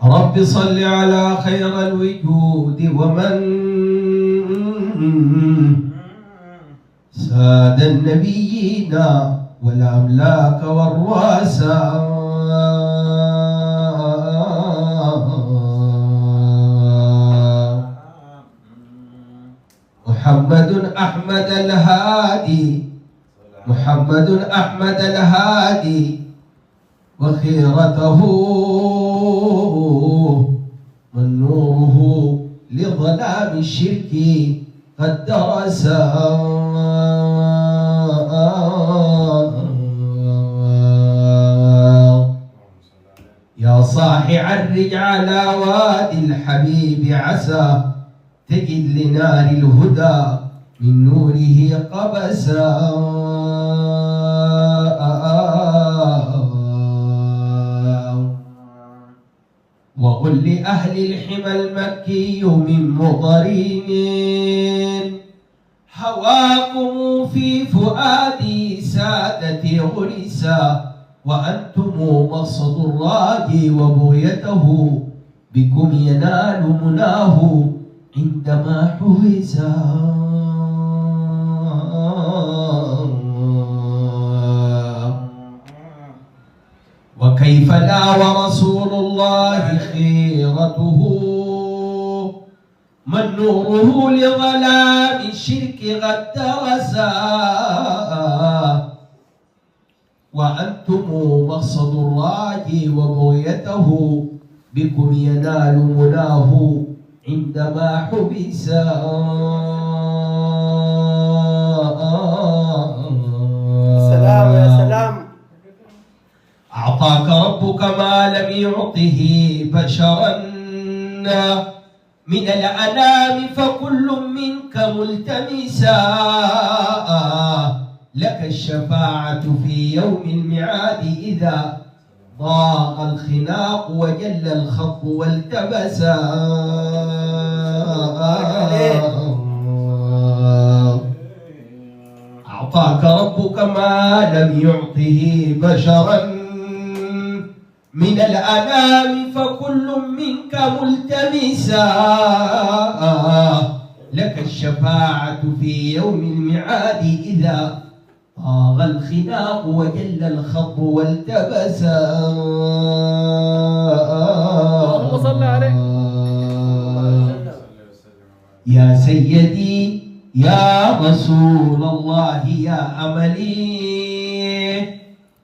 رب صل على خير الوجود ومن ساد النبيين والأملاك والرؤساء محمد أحمد الهادي محمد أحمد الهادي وخيرته من نوره لظلام الشرك قد درسا يا صاحي عرج على وادي الحبيب عسى تجد لنار الهدى من نوره قبسا وقل لأهل الحمى المكي من مضرين هواكم في فؤادي سادتي غرسا وأنتم مقصد الراجي وبغيته بكم ينال مناه عندما حوزا وكيف لا ورسول الله خيرته من نوره لظلام الشرك قد درسا وأنتم مقصد الراجي وبغيته بكم ينال مناه عندما حبسا سلام يا سلام. أعطاك ربك ما لم يعطه بشرا من الأنام فكل منك ملتمسا لك الشفاعة في يوم الميعاد إذا ضاق الخناق وجل الخط والتبسا أعطاك ربك ما لم يعطه بشرا من الأنام فكل منك ملتمسا لك الشفاعة في يوم الميعاد إذا طاغ الخناق وجل الخط والتبسا اللهم صل عليه. يا سيدي يا رسول الله يا أملي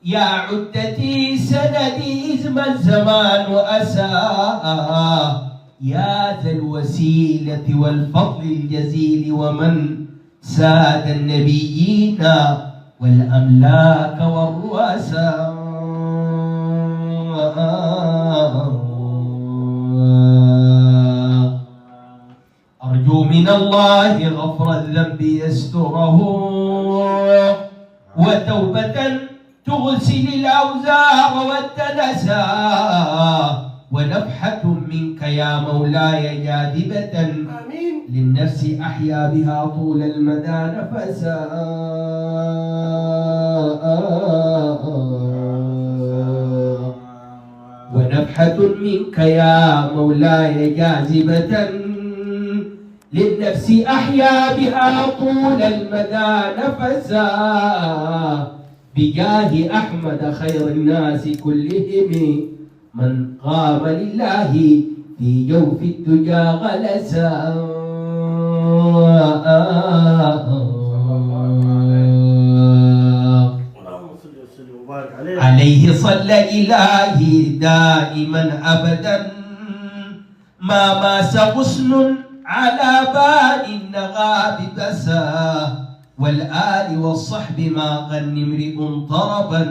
يا عدتي سندي إذ ما الزمان أساء يا ذا الوسيلة والفضل الجزيل ومن ساد النبيين والأملاك والرؤساء أرجو من الله غفر الذنب يستره وتوبة تغسل الأوزار والدنسا ونفحة منك يا مولاي جاذبة آمين للنفس أحيا بها طول المدى نفسا ونفحة منك يا مولاي جاذبة للنفس أحيا بها طول المدى نفسا بجاه أحمد خير الناس كلهم من قام لله في جوف الدجى غلسا عليه صلى إلهي دائما أبدا ما ماس غصن على بال النغاب بسا والآل والصحب ما غن امرئ طربا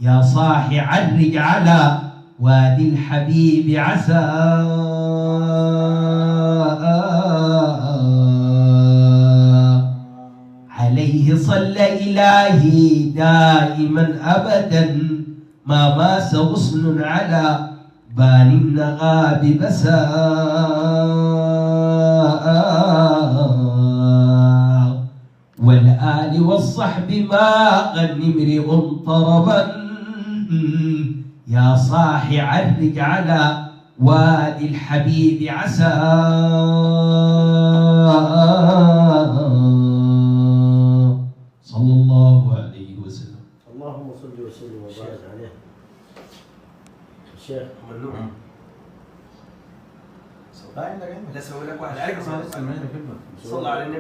يا صاح عرج على وادي الحبيب عسى عليه صلى إلهي دائما أبدا ما ماس غصن على بال النغاب بسا والآل والصحب ما غن امرئ طربا يا صاح عرج على وادي الحبيب عسى صلى الله عليه وسلم. اللهم صل وسلم وبارك عليه. الشيخ ممنوع. لا اسوي لك واحد عليك صلى على النبي.